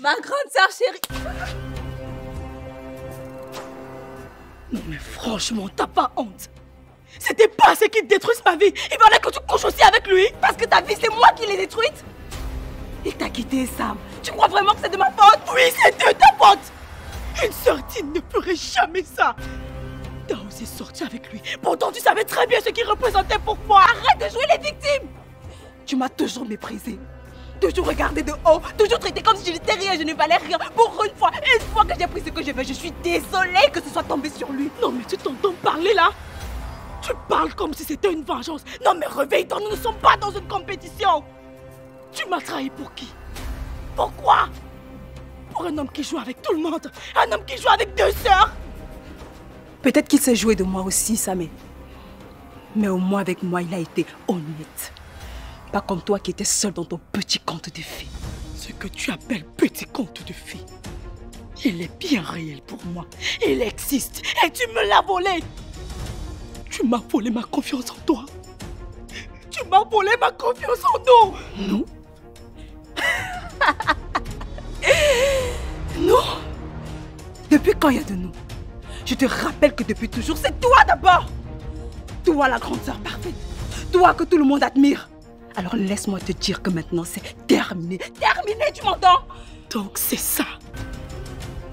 Ma grande sœur chérie. Non mais franchement, t'as pas honte? C'était pas ce qui détruise ma vie. Il fallait que tu couches aussi avec lui. Parce que ta vie, c'est moi qui l'ai détruite. Il t'a quitté, Sam. Tu crois vraiment que c'est de ma faute? Oui, c'est de ta faute. Une sœur digne ne ferait jamais ça. T'as osé sortir avec lui. Pourtant, tu savais très bien ce qu'il représentait pour moi. Arrête de jouer les victimes. Tu m'as toujours méprisée. Toujours regardé de haut. Toujours traité comme si je n'étais rien, je ne valais rien. Pour une fois que j'ai pris ce que je veux, je suis désolée que ce soit tombé sur lui. Non mais tu t'entends parler là? Tu parles comme si c'était une vengeance. Non mais réveille-toi, nous ne sommes pas dans une compétition. Tu m'as trahi pour qui? Pourquoi? Pour un homme qui joue avec tout le monde. Un homme qui joue avec deux sœurs. Peut-être qu'il s'est joué de moi aussi, Samé. Mais au moins avec moi, il a été honnête. Pas comme toi qui étais seul dans ton petit conte de fées. Ce que tu appelles petit conte de fées, il est bien réel pour moi. Il existe et tu me l'as volé. Tu m'as volé ma confiance en toi. Tu m'as volé ma confiance en nous. Nous? Non. Depuis quand il y a de nous? Je te rappelle que depuis toujours, c'est toi d'abord. Toi la grande sœur parfaite. Toi que tout le monde admire. Alors laisse-moi te dire que maintenant c'est terminé. Terminé, tu m'entends? Donc c'est ça.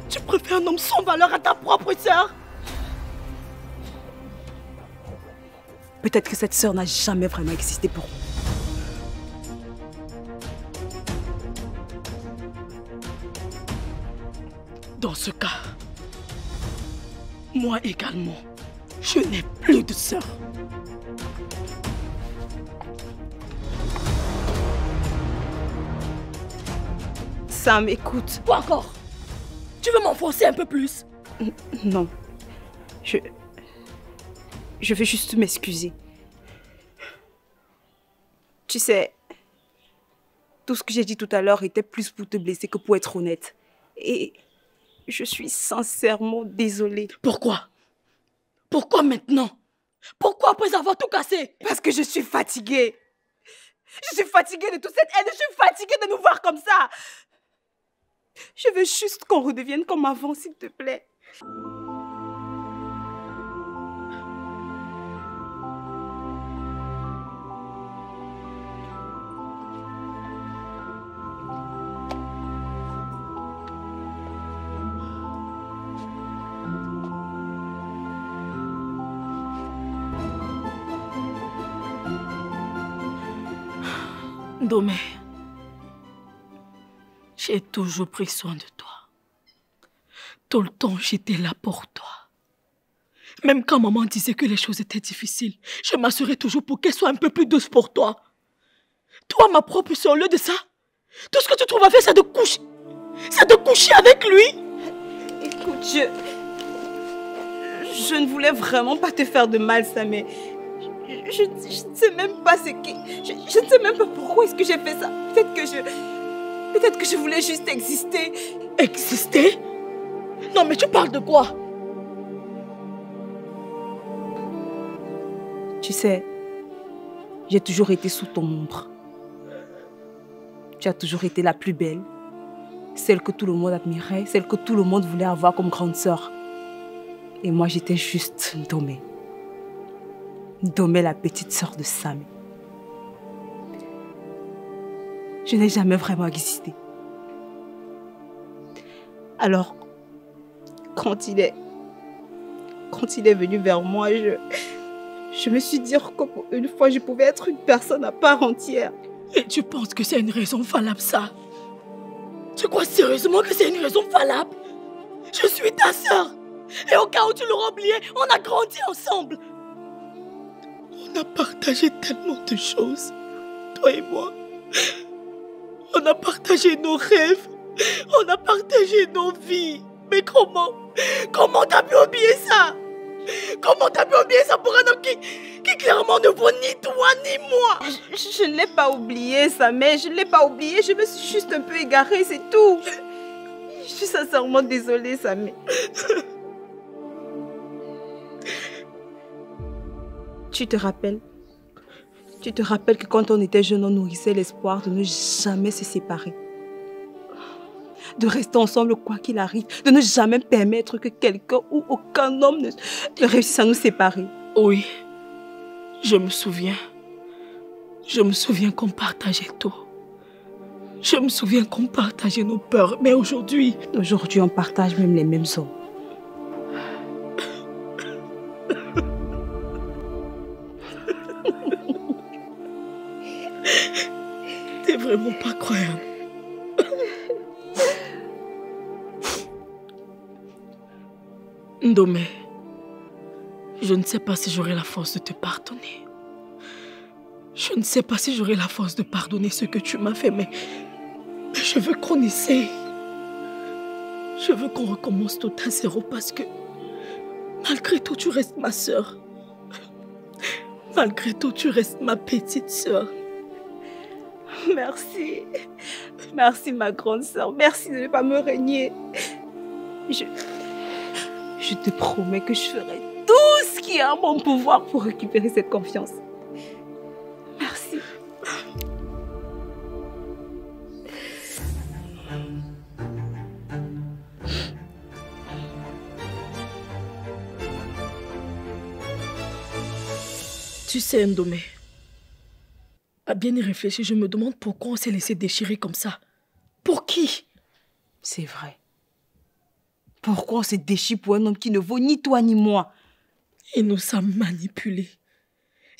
Tu préfères un homme sans valeur à ta propre sœur? Peut-être que cette sœur n'a jamais vraiment existé pour moi. Dans ce cas, moi également, je n'ai plus de sœur. Sam, écoute. Quoi encore? Tu veux m'enfoncer un peu plus? Non. Je veux juste m'excuser. Tu sais, tout ce que j'ai dit tout à l'heure était plus pour te blesser que pour être honnête. Et je suis sincèrement désolée. Pourquoi? Pourquoi maintenant? Pourquoi après avoir tout cassé? Parce que je suis fatiguée. Je suis fatiguée de toute cette haine. Je suis fatiguée de nous voir comme ça. Je veux juste qu'on redevienne comme avant, s'il te plaît. Domé, j'ai toujours pris soin de toi. Tout le temps, j'étais là pour toi. Même quand maman disait que les choses étaient difficiles, je m'assurais toujours pour qu'elle soit un peu plus douce pour toi. Toi, ma propre soeur, au lieu de ça, tout ce que tu trouves à faire, c'est de coucher. C'est de coucher avec lui. Écoute, je ne voulais vraiment pas te faire de mal, Samé. Je ne sais même pas ce qui... Je ne sais même pas pourquoi est-ce que j'ai fait ça. Peut-être que je voulais juste exister. Exister? Non, mais tu parles de quoi? Tu sais, j'ai toujours été sous ton ombre. Tu as toujours été la plus belle. Celle que tout le monde admirait, celle que tout le monde voulait avoir comme grande sœur. Et moi, j'étais juste Domé. Domé, la petite sœur de Sam. Je n'ai jamais vraiment existé. Alors, quand il est venu vers moi, je me suis dit que pour une fois, je pouvais être une personne à part entière. Et tu penses que c'est une raison valable, ça? Tu crois sérieusement que c'est une raison valable? Je suis ta sœur. Et au cas où tu l'auras oublié, on a grandi ensemble. On a partagé tellement de choses, toi et moi. On a partagé nos rêves. On a partagé nos vies. Mais comment? Comment t'as pu oublier ça? Comment t'as pu oublier ça pour un homme qui clairement ne vaut ni toi ni moi? Je ne l'ai pas oublié, ça, mais je ne l'ai pas oublié. Je me suis juste un peu égarée, c'est tout. Je suis sincèrement désolée, Samé. Tu te rappelles que quand on était jeune, on nourrissait l'espoir de ne jamais se séparer. de rester ensemble quoi qu'il arrive, de ne jamais permettre que quelqu'un ou aucun homme ne réussisse à nous séparer. Oui, je me souviens. Je me souviens qu'on partageait tout. Je me souviens qu'on partageait nos peurs, mais aujourd'hui... Aujourd'hui, on partage même les mêmes hommes. T'es vraiment pas croyable. Ndomé, je ne sais pas si j'aurai la force de te pardonner. Je ne sais pas si j'aurai la force de pardonner ce que tu m'as fait, mais je veux qu'on essaye. Je veux qu'on recommence tout à zéro parce que malgré tout, tu restes ma sœur. Malgré tout, tu restes ma petite sœur. Merci. Merci, ma grande sœur. Merci de ne pas me régner. Je te promets que je ferai tout ce qui est en mon pouvoir pour récupérer cette confiance. Merci. Tu sais, Ndomé, à bien y réfléchir, je me demande pourquoi on s'est laissé déchirer comme ça. Pour qui? C'est vrai. Pourquoi on se déchire pour un homme qui ne vaut ni toi ni moi? Il nous a manipulés.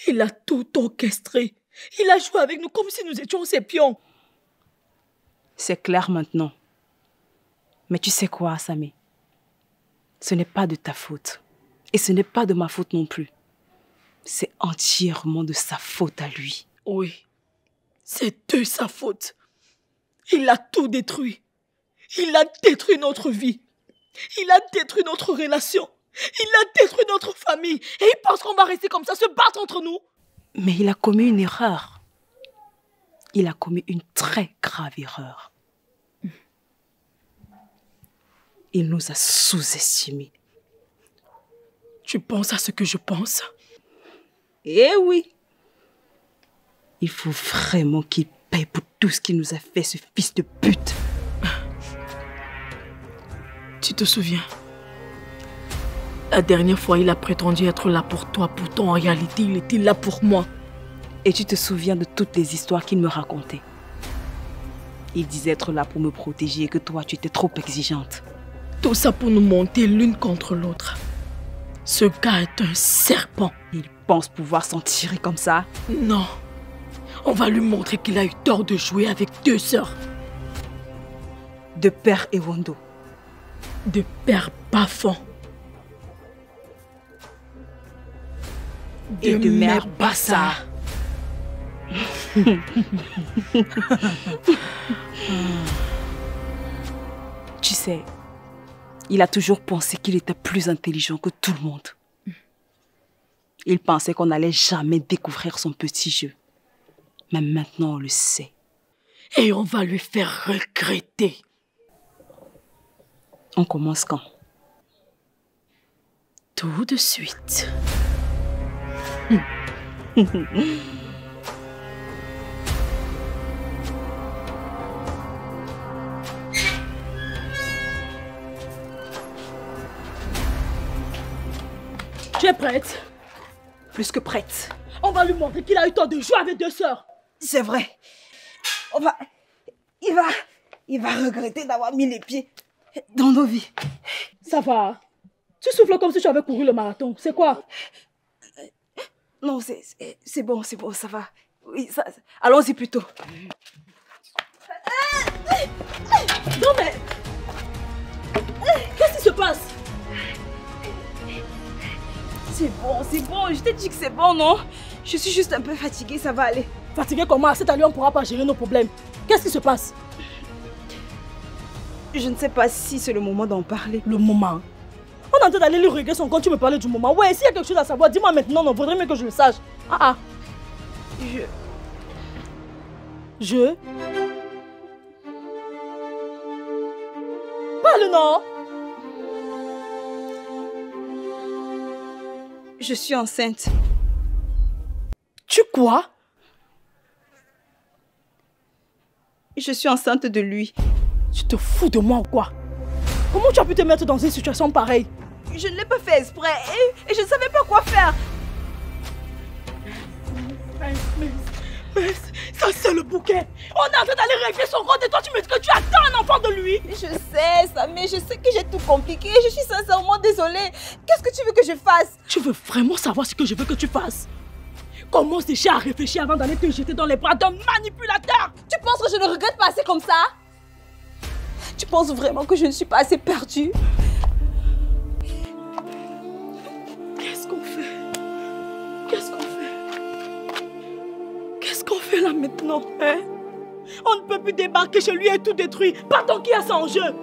Il a tout orchestré. Il a joué avec nous comme si nous étions ses pions. C'est clair maintenant. Mais tu sais quoi, Samé? Ce n'est pas de ta faute. Et ce n'est pas de ma faute non plus. C'est entièrement de sa faute à lui. Oui, c'est de sa faute. Il a tout détruit. Il a détruit notre vie. Il a détruit notre relation. Il a détruit notre famille. Et il pense qu'on va rester comme ça, se battre entre nous. Mais il a commis une erreur. Il a commis une très grave erreur. Il nous a sous-estimés. Tu penses à ce que je pense? Eh oui. Il faut vraiment qu'il paye pour tout ce qu'il nous a fait, ce fils de pute. Tu te souviens? La dernière fois, il a prétendu être là pour toi. Pourtant, en réalité, il était là pour moi. Et tu te souviens de toutes les histoires qu'il me racontait? Il disait être là pour me protéger et que toi, tu étais trop exigeante. Tout ça pour nous monter l'une contre l'autre. Ce gars est un serpent. Il pense pouvoir s'en tirer comme ça? Non. On va lui montrer qu'il a eu tort de jouer avec deux sœurs. De père Ewondo. De père Bafon. Et de mère Bassa. Tu sais, il a toujours pensé qu'il était plus intelligent que tout le monde. Il pensait qu'on n'allait jamais découvrir son petit jeu. Mais maintenant, on le sait. Et on va lui faire regretter. On commence quand? Tout de suite. Tu es prête? Plus que prête. On va lui montrer qu'il a eu tort de jouer avec deux sœurs. C'est vrai. Il va regretter d'avoir mis les pieds dans nos vies. Ça va. Tu souffles comme si tu avais couru le marathon. C'est quoi? Non, c'est bon, ça va. Oui, allons-y plutôt. Non mais... Qu'est-ce qui se passe? C'est bon, je t'ai dit que c'est bon, non? Je suis juste un peu fatiguée, ça va aller. Fatiguée comment? À cette allure, on ne pourra pas gérer nos problèmes. Qu'est-ce qui se passe? Je ne sais pas si c'est le moment d'en parler. Le moment? On est en train d'aller lui régler son compte, tu me parlais du moment. Ouais, s'il y a quelque chose à savoir, dis-moi maintenant, non, vaudrait mieux que je le sache. Je? Parle, non? Je suis enceinte. Tu quoi? Je suis enceinte de lui. Tu te fous de moi ou quoi? Comment tu as pu te mettre dans une situation pareille? Je ne l'ai pas fait exprès et je ne savais pas quoi faire. Mais ça c'est le bouquet. On est en train d'aller régler son compte et toi tu me dis que tu attends un enfant de lui. Je sais, Samé, je sais que j'ai tout compliqué. Je suis sincèrement désolée. Qu'est-ce que tu veux que je fasse? Tu veux vraiment savoir ce que je veux que tu fasses? Commence déjà à réfléchir avant d'aller te jeter dans les bras d'un manipulateur. Tu penses que je ne regrette pas assez comme ça? Tu penses vraiment que je ne suis pas assez perdue? Qu'est-ce qu'on fait? Qu'est-ce qu'on fait? Qu'est-ce qu'on fait là maintenant, hein? On ne peut plus débarquer chez lui et tout détruire. Pardon, qui a ça en jeu?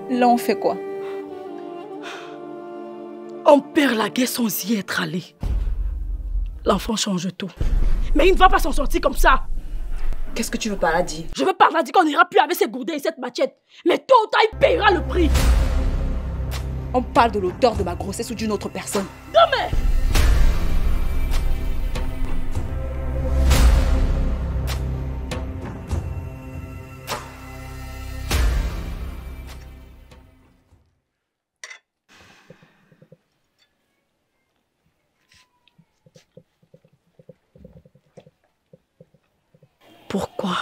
Là, on fait quoi? On perd la guerre sans y être allé. L'enfant change tout. Mais il ne va pas s'en sortir comme ça. Qu'est-ce que tu veux par là dire? Je veux par là dire qu'on n'ira plus avec ses gourdins et cette machette. Mais tôt ou tard, il paiera le prix. On parle de l'auteur de ma grossesse ou d'une autre personne. Non mais... Pourquoi?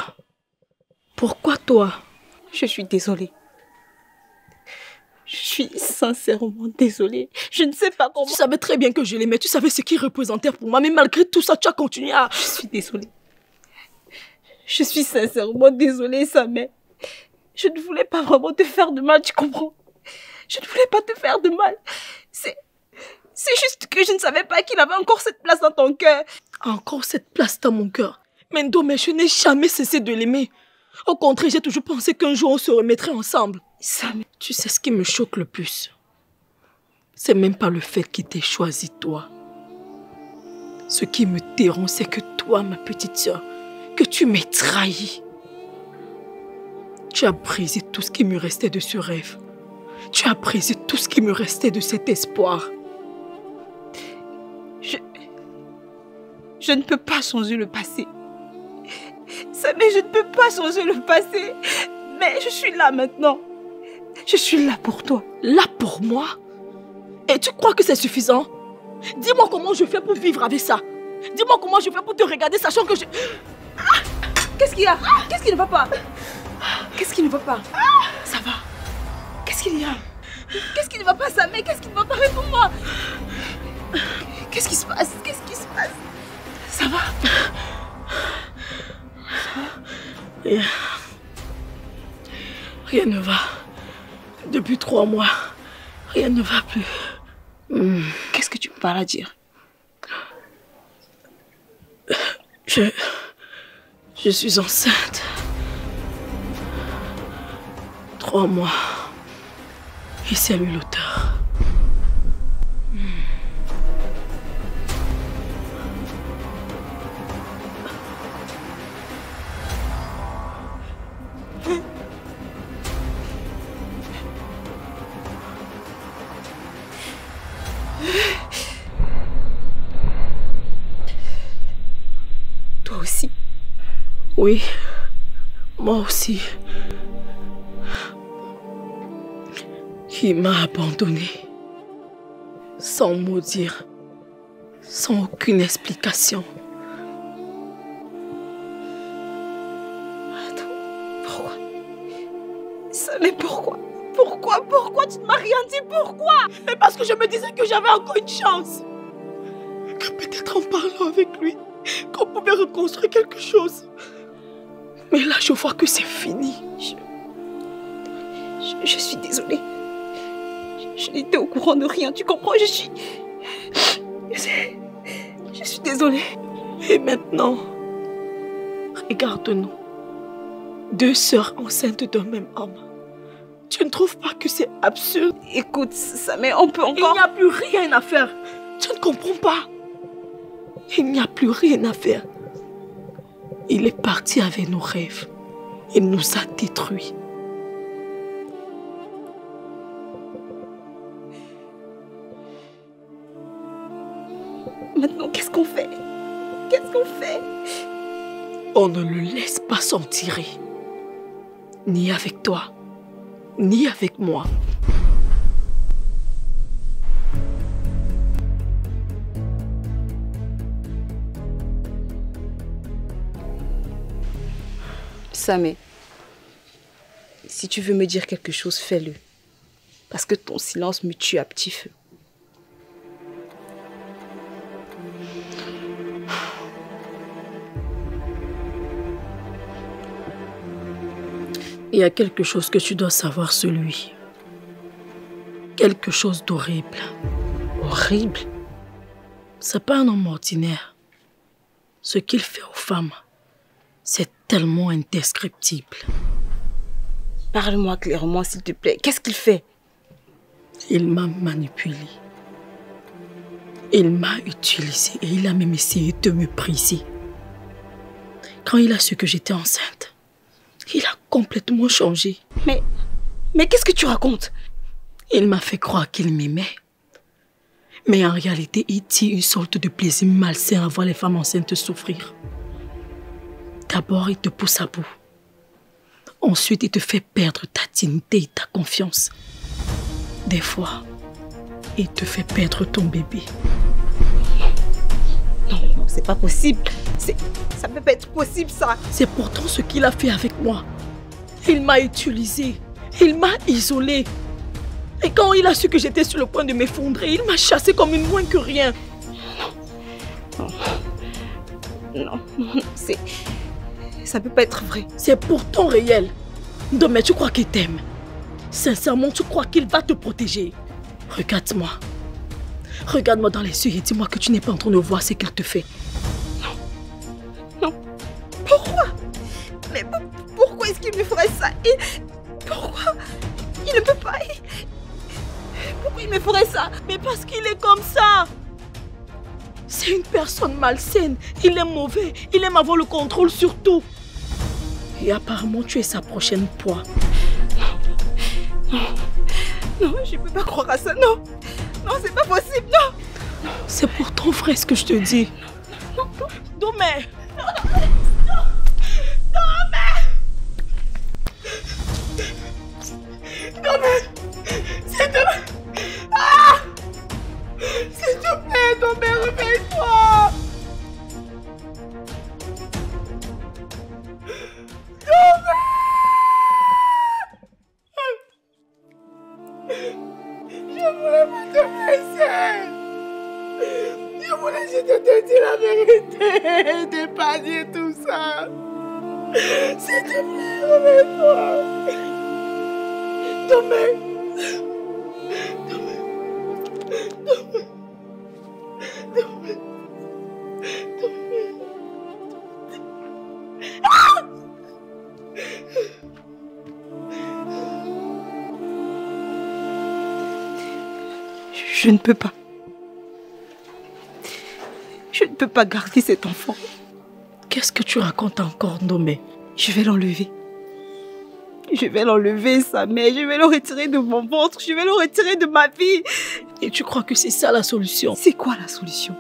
Pourquoi toi? Je suis désolée. Je suis sincèrement désolée. Je ne sais pas comment... Tu savais très bien que je l'aimais. Tu savais ce qu'il représentait pour moi. Mais malgré tout ça, tu as continué à... Je suis désolée. Je suis sincèrement désolée, Samé. Je ne voulais pas vraiment te faire de mal, tu comprends? Je ne voulais pas te faire de mal. C'est juste que je ne savais pas qu'il avait encore cette place dans ton cœur. Encore cette place dans mon cœur? Mendo, mais je n'ai jamais cessé de l'aimer. Au contraire, j'ai toujours pensé qu'un jour on se remettrait ensemble. Samé, tu sais ce qui me choque le plus? C'est même pas le fait qu'il t'ait choisi toi. Ce qui me dérange, c'est que toi, ma petite sœur, que tu m'aies trahi. Tu as brisé tout ce qui me restait de ce rêve. Tu as brisé tout ce qui me restait de cet espoir. Je ne peux pas changer le passé. Samé, je ne peux pas changer le passé. Mais je suis là maintenant. Je suis là pour toi. Là pour moi? Et tu crois que c'est suffisant? Dis-moi comment je fais pour vivre avec ça. Dis-moi comment je fais pour te regarder sachant que je... Qu'est-ce qu'il y a? Qu'est-ce qui ne va pas? Qu'est-ce qui ne va pas? Ça va? Qu'est-ce qu'il y a? Qu'est-ce qui ne va pas, Samé? Qu'est-ce qui ne va pas? Réponds-moi. Qu'est-ce qui se passe? Qu'est-ce qui se passe? Ça va? Rien ne va. Depuis 3 mois, rien ne va plus. Qu'est-ce que tu peux pas la dire? Je suis enceinte. 3 mois. Et c'est lui l'auteur. Toi aussi? Oui, moi aussi. Il m'a abandonnée. Sans mot dire. Sans aucune explication. Attends, pourquoi? Samé, pourquoi? Pourquoi tu ne m'as rien dit? Pourquoi? Mais parce que je me disais que j'avais encore une chance. Que peut-être en parlant avec lui, qu'on pouvait reconstruire quelque chose. Mais là, je vois que c'est fini. Je suis désolée. Je n'étais au courant de rien, tu comprends? Je suis désolée. Et maintenant, regarde-nous. 2 sœurs enceintes d'un même homme. Tu ne trouves pas que c'est absurde? Écoute, Samé, on peut encore... Il n'y a plus rien à faire. Tu ne comprends pas? Il n'y a plus rien à faire. Il est parti avec nos rêves. Il nous a détruits. Maintenant, qu'est-ce qu'on fait? Qu'est-ce qu'on fait? On ne le laisse pas s'en tirer. Ni avec toi, ni avec moi. Samé, si tu veux me dire quelque chose, fais-le. Parce que ton silence me tue à petit feu. Il y a quelque chose que tu dois savoir sur lui. Quelque chose d'horrible. Horrible? C'est pas un homme ordinaire. Ce qu'il fait aux femmes, c'est tellement indescriptible. Parle-moi clairement, s'il te plaît. Qu'est-ce qu'il fait? Il m'a manipulé. Il m'a utilisé et il a même essayé de me briser. Quand il a su que j'étais enceinte, il a complètement changé. Mais qu'est-ce que tu racontes? Il m'a fait croire qu'il m'aimait. Mais en réalité, il tire une sorte de plaisir malsain à voir les femmes enceintes souffrir. D'abord, il te pousse à bout. Ensuite, il te fait perdre ta dignité et ta confiance. Des fois, il te fait perdre ton bébé. Non, c'est pas possible. Ça peut pas être possible, ça. C'est pourtant ce qu'il a fait avec moi. Il m'a utilisé. Il m'a isolé. Et quand il a su que j'étais sur le point de m'effondrer, il m'a chassé comme une moins que rien. Non, ça peut pas être vrai. C'est pourtant réel. Non, mais tu crois qu'il t'aime? Sincèrement, tu crois qu'il va te protéger? Regarde-moi. Regarde-moi dans les yeux et dis-moi que tu n'es pas en train de voir ce qu'il te fait. Non. Pourquoi? Mais pourquoi est-ce qu'il me ferait ça? Pourquoi? Il ne peut pas. Pourquoi il me ferait ça? Mais parce qu'il est comme ça. C'est une personne malsaine. Il est mauvais. Il aime avoir le contrôle sur tout. Et apparemment, tu es sa prochaine proie. Non, je ne peux pas croire à ça, non. Non, c'est pas possible, non. C'est pour ton frère ce que je te dis. Domé. S'il te plaît. Ah! S'il te plaît, Domé, réveille-toi. Je voulais pas te blesser. Je voulais juste te dire la vérité, d'épargner tout ça. S'il te plaît, réveille-toi. Domé. Je ne peux pas. Je ne peux pas garder cet enfant. Qu'est-ce que tu racontes encore, Domé? Je vais l'enlever. Je vais l'enlever, sa mère. Je vais le retirer de mon ventre. Je vais le retirer de ma vie. Et tu crois que c'est ça la solution? C'est quoi la solution?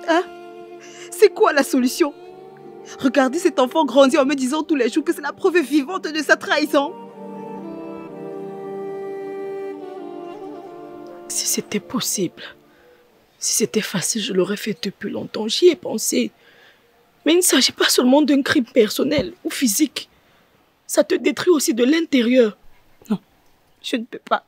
Hein? C'est quoi la solution? Regarder cet enfant grandir en me disant tous les jours que c'est la preuve vivante de sa trahison. Si c'était possible, si c'était facile, je l'aurais fait depuis longtemps. J'y ai pensé. Mais il ne s'agit pas seulement d'un crime personnel ou physique. Ça te détruit aussi de l'intérieur. Non, je ne peux pas.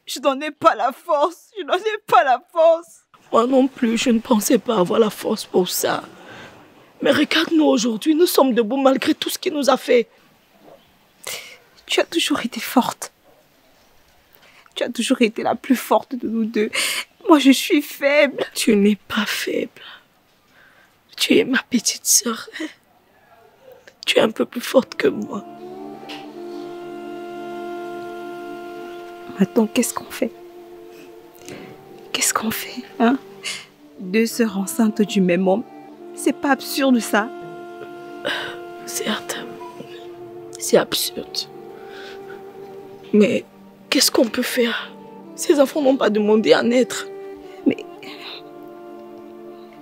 Je n'en ai pas la force. Je n'en ai pas la force. Moi non plus, je ne pensais pas avoir la force pour ça. Mais regarde-nous aujourd'hui, nous sommes debout malgré tout ce qu'il nous a fait. Tu as toujours été forte. Tu as toujours été la plus forte de nous deux. Moi, je suis faible. Tu n'es pas faible. Tu es ma petite sœur. Tu es un peu plus forte que moi. Maintenant, qu'est-ce qu'on fait? Qu'est-ce qu'on fait, hein? Deux sœurs enceintes du même homme. C'est pas absurde, ça? Certes, c'est absurde. Mais qu'est-ce qu'on peut faire? Ces enfants n'ont pas demandé à naître. Mais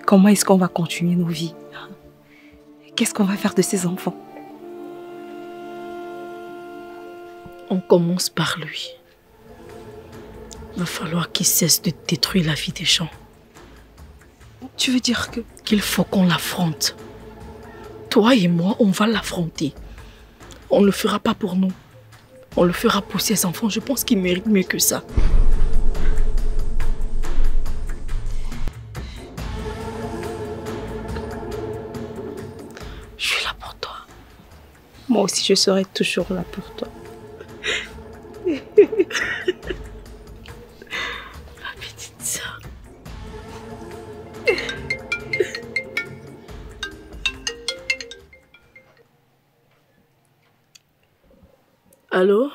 comment est-ce qu'on va continuer nos vies? Qu'est-ce qu'on va faire de ces enfants? On commence par lui. Il va falloir qu'il cesse de détruire la vie des gens. Tu veux dire que... Qu'il faut qu'on l'affronte. Toi et moi, on va l'affronter. On ne le fera pas pour nous. On le fera pour ses enfants. Je pense qu'il mérite mieux que ça. Je suis là pour toi. Moi aussi, je serai toujours là pour toi. Ma petite sœur. Allô?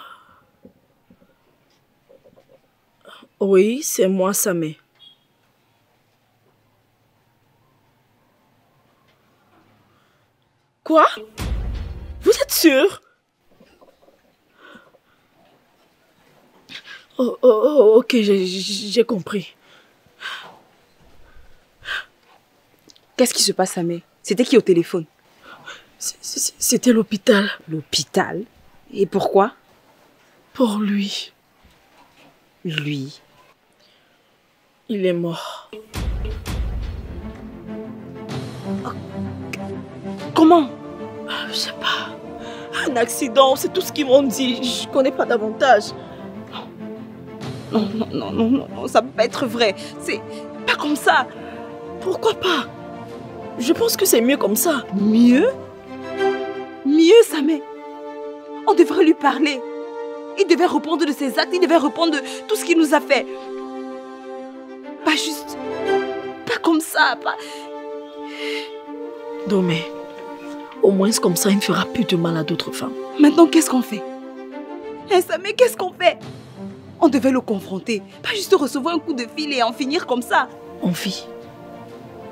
Oui, c'est moi, Samé. Quoi? Vous êtes sûr? Ok, j'ai compris. Qu'est-ce qui se passe, Samé? C'était qui au téléphone? C'était l'hôpital. L'hôpital? Et pourquoi? Pour lui. Lui? Il est mort. Comment? Je sais pas. Un accident, c'est tout ce qu'ils m'ont dit. Je connais pas davantage. Non, ça peut pas être vrai. C'est pas comme ça. Pourquoi pas? Je pense que c'est mieux comme ça. Mieux? Mieux, Samé? On devrait lui parler. Il devait répondre de ses actes, il devait répondre de tout ce qu'il nous a fait. Pas juste... Pas comme ça, pas... Domé, au moins comme ça, il ne fera plus de mal à d'autres femmes. Maintenant, qu'est-ce qu'on fait? Hein, Samé, qu'est-ce qu'on fait? On devait le confronter. Pas juste recevoir un coup de fil et en finir comme ça. On vit.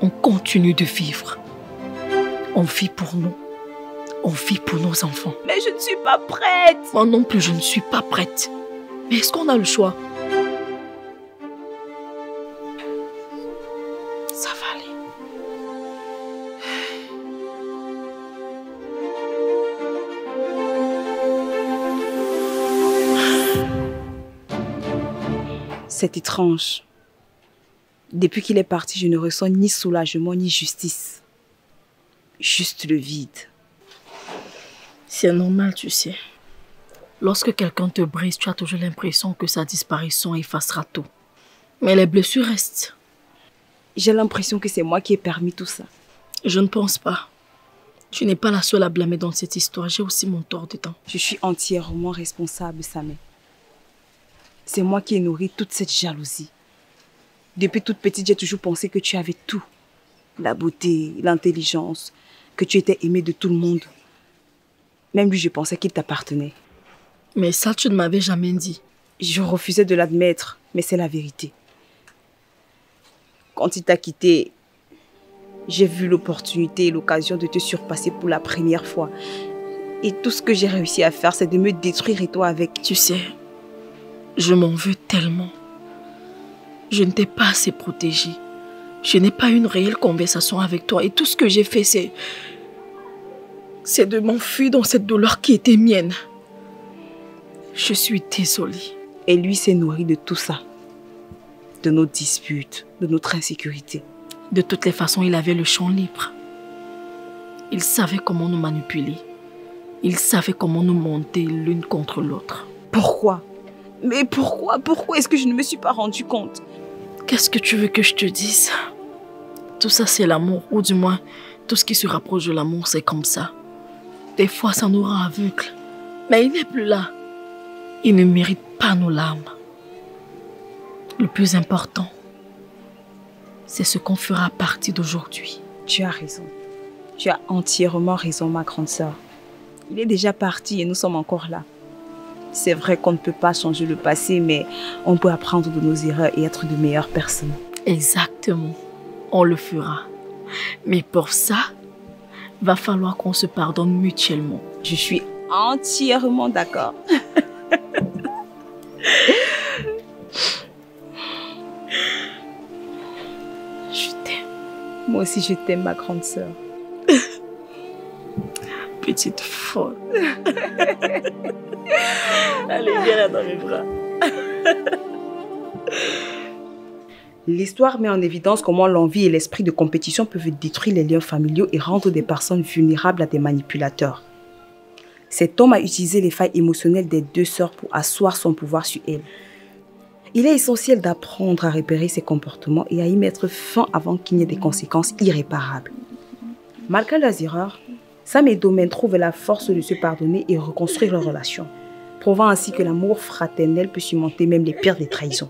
On continue de vivre. On vit pour nous. On vit pour nos enfants. Mais je ne suis pas prête. Moi non plus, je ne suis pas prête. Mais est-ce qu'on a le choix? Ça va aller. C'est étrange. Depuis qu'il est parti, je ne ressens ni soulagement ni justice. Juste le vide. C'est normal, tu sais. Lorsque quelqu'un te brise, tu as toujours l'impression que sa disparition effacera tout. Mais les blessures restent. J'ai l'impression que c'est moi qui ai permis tout ça. Je ne pense pas. Tu n'es pas la seule à blâmer dans cette histoire. J'ai aussi mon tort dedans. Je suis entièrement responsable, Samé. C'est moi qui ai nourri toute cette jalousie. Depuis toute petite, j'ai toujours pensé que tu avais tout. La beauté, l'intelligence, que tu étais aimée de tout le monde. Même lui, je pensais qu'il t'appartenait. Mais ça, tu ne m'avais jamais dit. Je refusais de l'admettre, mais c'est la vérité. Quand il t'a quitté, j'ai vu l'opportunité et l'occasion de te surpasser pour la première fois. Et tout ce que j'ai réussi à faire, c'est de me détruire et toi avec. Tu sais, je m'en veux tellement. Je ne t'ai pas assez protégée. Je n'ai pas eu une réelle conversation avec toi. Et tout ce que j'ai fait, c'est de m'enfuir dans cette douleur qui était mienne. Je suis désolée. Et lui s'est nourri de tout ça. De nos disputes, de notre insécurité. De toutes les façons, il avait le champ libre. Il savait comment nous manipuler. Il savait comment nous monter l'une contre l'autre. Pourquoi? Mais pourquoi? Pourquoi est-ce que je ne me suis pas rendu compte? Qu'est-ce que tu veux que je te dise? Tout ça, c'est l'amour. Ou du moins, tout ce qui se rapproche de l'amour, c'est comme ça. Des fois, ça nous rend aveugles. Mais il n'est plus là. Il ne mérite pas nos larmes. Le plus important, c'est ce qu'on fera à partir d'aujourd'hui. Tu as raison. Tu as entièrement raison, ma grande sœur. Il est déjà parti et nous sommes encore là. C'est vrai qu'on ne peut pas changer le passé, mais on peut apprendre de nos erreurs et être de meilleures personnes. Exactement. On le fera. Mais pour ça, va falloir qu'on se pardonne mutuellement. Je suis entièrement d'accord. Je t'aime. Moi aussi, je t'aime, ma grande sœur. Petite petite folle. Allez, viens là dans mes bras. L'histoire met en évidence comment l'envie et l'esprit de compétition peuvent détruire les liens familiaux et rendre des personnes vulnérables à des manipulateurs. Cet homme a utilisé les failles émotionnelles des deux sœurs pour asseoir son pouvoir sur elles. Il est essentiel d'apprendre à repérer ces comportements et à y mettre fin avant qu'il n'y ait des conséquences irréparables. Malgré leurs erreurs, Sam et Domaine trouvent la force de se pardonner et reconstruire leur relation, prouvant ainsi que l'amour fraternel peut surmonter même les pires des trahisons.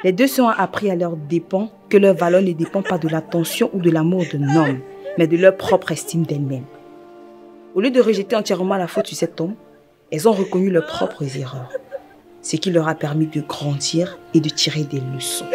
Les deux sœurs ont appris à leurs dépens que leur valeur ne dépend pas de l'attention ou de l'amour d'un homme, mais de leur propre estime d'elles-mêmes. Au lieu de rejeter entièrement la faute sur cet homme, elles ont reconnu leurs propres erreurs, ce qui leur a permis de grandir et de tirer des leçons.